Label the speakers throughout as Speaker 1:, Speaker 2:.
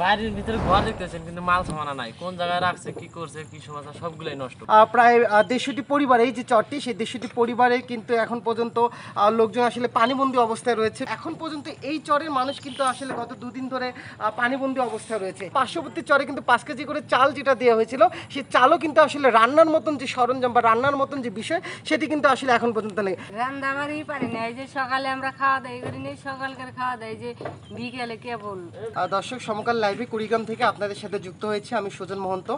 Speaker 1: বাড়ির ভিতরে ঘর দেখতেছেন কিন্তু মাল সামানা নাই, কোন জায়গায় রাখছে, কি করছে, কি সমস্যা সবগুলাই নষ্ট।
Speaker 2: প্রায় 150টি পরিবার, এই যে চরটি সেই 150টি পরিবারে কিন্তু এখন পর্যন্ত লোকজন আসলে পানিবন্দী অবস্থায় রয়েছে। এখন পর্যন্ত এই চরের মানুষ কিন্তু আসলে গত দুদিন ধরে পানিবন্দী অবস্থায় রয়েছে। পার্শ্ববর্তী চরে কিন্তু 5 কেজি করে চাল যেটা দেওয়া হয়েছিল, সেই চালও কিন্তু আসলে রান্নার মতন যে সরঞ্জাম বা রান্নার মতন যে বিষয় সেটি কিন্তু আসলে এখন পর্যন্ত নেই।
Speaker 3: রান্না বাড়ি পারি না, এই যে সকালে আমরা খাওয়া দাওয়া করি না, সকালকার খাওয়া দাওয়া যে বিকেলে কেবল।
Speaker 2: দর্শক, সমকাল লাইভে কুড়িগ্রাম থেকে আপনাদের সাথে যুক্ত হয়েছে আমি সুজন মহন্ত।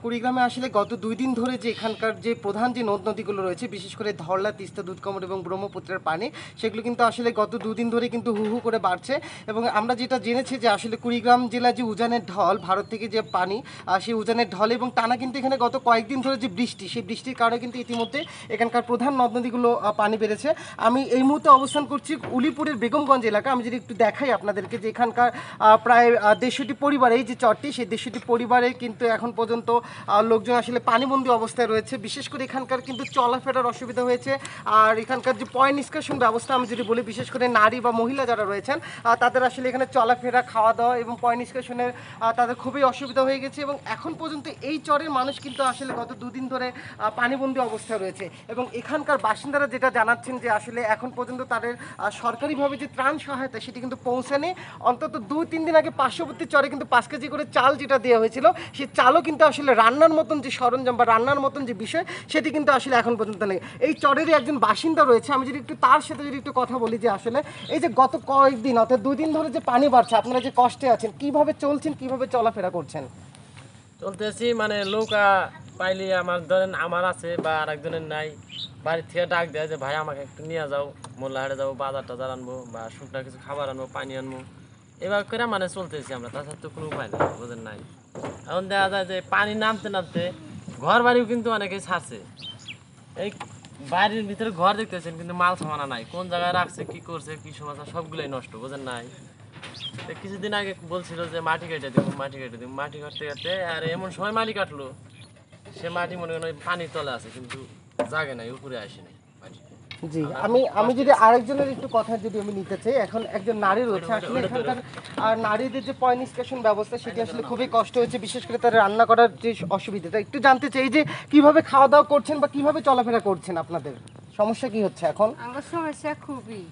Speaker 2: কুড়িগ্রামে আসলে গত 2 দিন ধরে যে এখানকার যে প্রধান যে নদ নদীগুলো রয়েছে, বিশেষ করে ধরলা, তিস্তা, দুধকমর এবং ব্রহ্মপুত্রের পানি, সেগুলো কিন্তু আসলে গত 2 দিন ধরে কিন্তু হু হু করে বাড়ছে। এবং আমরা যেটা জেনেছি যে আসলে কুড়িগ্রাম জেলা যে উজানের ঢল, ভারত থেকে যে পানি, সেই উজানের ঢল এবং টানা কিন্তু এখানে গত কয়েকদিন ধরে যে বৃষ্টি, সেই বৃষ্টির কারণে কিন্তু ইতিমধ্যে এখানকার প্রধান নদ নদীগুলো পানি বেড়েছে। আমি এই মুহূর্তে অবস্থান করছি উলিপুরের বেগমগঞ্জ এলাকা। আমি যদি একটু দেখাই আপনাদেরকে যে এখানকার প্রায় 150টি পরিবার, এই যে চরটি সেই 150টি পরিবারে কিন্তু এখন পর্যন্ত লোকজন আসলে পানিবন্দী অবস্থায় রয়েছে। বিশেষ করে এখানকার কিন্তু চলাফেরার অসুবিধা হয়েছে। আর এখানকার যে পয় নিষ্কাশন ব্যবস্থা আমি যদি বলি, বিশেষ করে নারী বা মহিলা যারা রয়েছেন তাদের আসলে এখানে চলাফেরা, খাওয়া দাওয়া এবং পয় নিষ্কাশনের তাদের খুবই অসুবিধা হয়ে গেছে। এবং এখন পর্যন্ত এই চরের মানুষ কিন্তু আসলে গত 2 দিন ধরে পানিবন্দী অবস্থায় রয়েছে। এবং এখানকার বাসিন্দারা যেটা জানাচ্ছেন যে আসলে এখন পর্যন্ত তাদের সরকারিভাবে যে ত্রাণ সহায়তা সেটি কিন্তু পৌঁছায়নি। অন্তত 2-3 দিন আগে পার্শ্ববর্তী চরে কিন্তু 5 কেজি করে চাল যেটা দেওয়া হয়েছিল, সেই চালও কিন্তু আসলে রান্নার মতন যে সরঞ্জাম বা রান্নার মতন যে বিষয় সেটি কিন্তু আসলে এখন পর্যন্ত নেই। এই চরেরই একজন বাসিন্দা রয়েছে, আমি যদি একটু তার সাথে যদি একটু কথা বলি যে আসলে এই যে গত কয়েকদিন অর্থাৎ 2 দিন ধরে যে পানি বাড়ছে, আপনারা যে কষ্টে আছেন, কিভাবে চলছেন, কিভাবে চলাফেরা করছেন?
Speaker 1: চলতেছি মানে নৌকা পাইলে আমার ধরেন আমার আছে বা আরেকজনের নাই, বাড়ির থেকে ডাক দেয় যে ভাই আমাকে একটু নিয়ে যাও, মোল্লাহাটে যাবো, বাজার টাজার আনবো বা শুকনা কিছু খাবার আনবো, পানি আনবো, এবার করে মানে চলতেছি আমরা, তাছাড়া তো কোনো উপায় নেই, বোঝেন নাই। এখন দেখা যায় যে পানি নামতে নামতে ঘর বাড়িও কিন্তু অনেকেই ছাড়ছে। এই বাড়ির ভিতরে ঘর দেখতেছেন কিন্তু মাল সামানা নাই, কোন জায়গায় রাখছে, কি করছে, কি সমস্যা সবগুলাই নষ্ট, বোঝেন নাই। তো কিছুদিন আগে বলছিল যে মাটি কেটে দিব, মাটি কেটে দিব, মাটি কাটতে কাটতে আর এমন সময় মাটি কাটলো, সে মাটি মনে করেন ওই পানির তলে আছে কিন্তু জাগে নাই, উপরে আসে নাই মাটি।
Speaker 2: জি, আমি যদি আরেকজনের একটু কথা যদি আমি নিতে চাই, এখন একজন নারী রয়েছে, আসলে এখানকার নারীদের যে পয় নিষ্কাশন ব্যবস্থা সেটি আসলে খুবই কষ্ট হয়েছে, বিশেষ করে তারা রান্না করার যে অসুবিধাটা একটু জানতে চাই যে কিভাবে খাওয়া দাওয়া করছেন বা কিভাবে চলাফেরা করছেন, আপনাদের সমস্যা কি হচ্ছে এখন?
Speaker 3: আমার সমস্যা খুবই,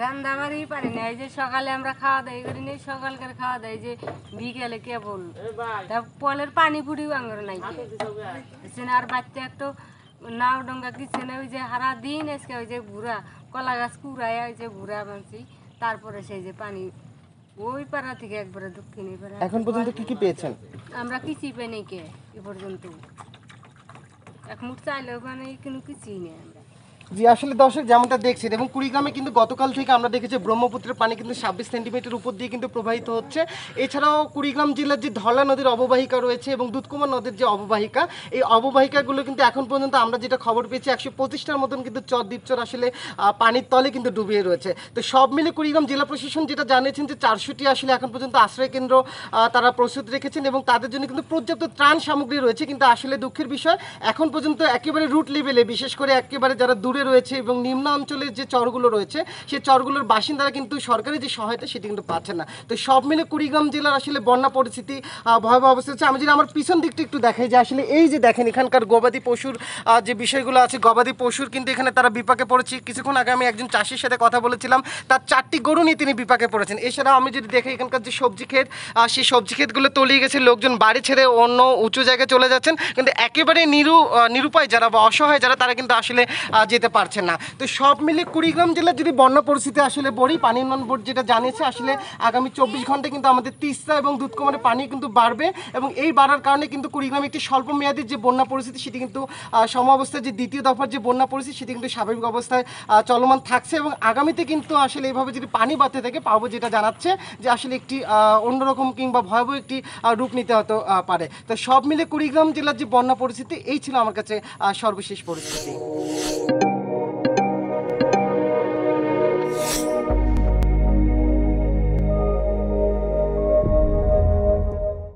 Speaker 3: রান্না বাড়ি পারি না, এই যে সকালে আমরা খাওয়া দাওয়া করি না, সকালকার খাওয়া দাওয়া যে বিকেলে কেবল। তা পলের পানি ফুটিও আঙুর নাই, আর বাচ্চা একটু নাও ডঙ্গা কিছু না, ওই যে হারা দিন আজকে ওই যে ঘুরা কলা গাছ কুড়ায় ওই যে ঘুরা বানছি, তারপরে সেই যে পানি ওই পাড়া থেকে একবারে দক্ষিণে পাড়া।
Speaker 2: এখন পর্যন্ত কি কি পেয়েছেন?
Speaker 3: আমরা কিছুই পাই নাই কে এ পর্যন্ত, এক মুঠ চাইলেও মানে কোনো কিছুই নেই আমরা।
Speaker 2: জি, আসলে দর্শক যেমনটা দেখছেন, এবং কুড়িগ্রামে কিন্তু গতকাল থেকে আমরা দেখেছি ব্রহ্মপুত্রের পানি কিন্তু 26 সেন্টিমিটার উপর দিয়ে কিন্তু প্রবাহিত হচ্ছে। এছাড়াও কুড়িগ্রাম জেলার যে ধলা নদীর অববাহিকা রয়েছে এবং দুধকুমার নদীর যে অববাহিকা, এই অববাহিকাগুলো কিন্তু এখন পর্যন্ত আমরা যেটা খবর পেয়েছি 125টার মতন কিন্তু চর দ্বীপচর আসলে পানির তলে কিন্তু ডুবিয়ে রয়েছে। তো সব মিলে কুড়িগ্রাম জেলা প্রশাসন যেটা জানিয়েছেন যে 400টি আসলে এখন পর্যন্ত আশ্রয় কেন্দ্র তারা প্রস্তুত রেখেছেন এবং তাদের জন্য কিন্তু পর্যাপ্ত ত্রাণ সামগ্রী রয়েছে। কিন্তু আসলে দুঃখের বিষয়, এখন পর্যন্ত একেবারে রুট লেভেলে, বিশেষ করে একেবারে যারা দূরে রয়েছে এবং নিম্ন অঞ্চলের যে চরগুলো রয়েছে সেই চরগুলোর বাসিন্দারা কিন্তু সরকারি যে সহায়তা সেটি কিন্তু পাচ্ছেন না। তো সব মিলে কুড়িগ্রাম জেলার আসলে বন্যা পরিস্থিতি ভয়াবহ অবস্থা হচ্ছে। আমি যদি আমার পিছন দিকটা একটু দেখাই যে আসলে এই যে দেখেন এখানকার গবাদি পশুর যে বিষয়গুলো আছে, গবাদি পশুর কিন্তু এখানে তারা বিপাকে পড়েছে। কিছুক্ষণ আগে আমি একজন চাষির সাথে কথা বলেছিলাম, তার 4টি গরু নিয়ে তিনি বিপাকে পড়েছেন। এছাড়াও আমি যদি দেখি এখানকার যে সবজি ক্ষেত, সেই সবজি ক্ষেতগুলো তলিয়ে গেছে, লোকজন বাড়ি ছেড়ে অন্য উঁচু জায়গায় চলে যাচ্ছেন, কিন্তু একেবারে নিরুপায় যারা বা অসহায় যারা, তারা কিন্তু আসলে যেতে পারছেন না। তো সব মিলে কুড়িগ্রাম জেলার যদি বন্যা পরিস্থিতি আসলে বলি, পানি উন্নয়ন বোর্ড যেটা জানিয়েছে আসলে আগামী 24 ঘন্টায় কিন্তু আমাদের তিস্তা এবং দুধকুমারের পানি কিন্তু বাড়বে এবং এই বাড়ার কারণে কিন্তু কুড়িগ্রামে একটি স্বল্প মেয়াদী যে বন্যা পরিস্থিতি সেটি কিন্তু সমঅবস্থায় যে দ্বিতীয় দফার যে বন্যা পরিস্থিতি সেটি কিন্তু স্বাভাবিক অবস্থায় চলমান থাকছে এবং আগামীতে কিন্তু আসলে এইভাবে যদি পানি বাড়তে থাকে পাবো যেটা জানাচ্ছে যে আসলে একটি অন্যরকম কিংবা ভয়াবহ একটি রূপ নিতে হতে পারে। তো সব মিলে কুড়িগ্রাম জেলার যে বন্যা পরিস্থিতি এই ছিল আমার কাছে সর্বশেষ পরিস্থিতি।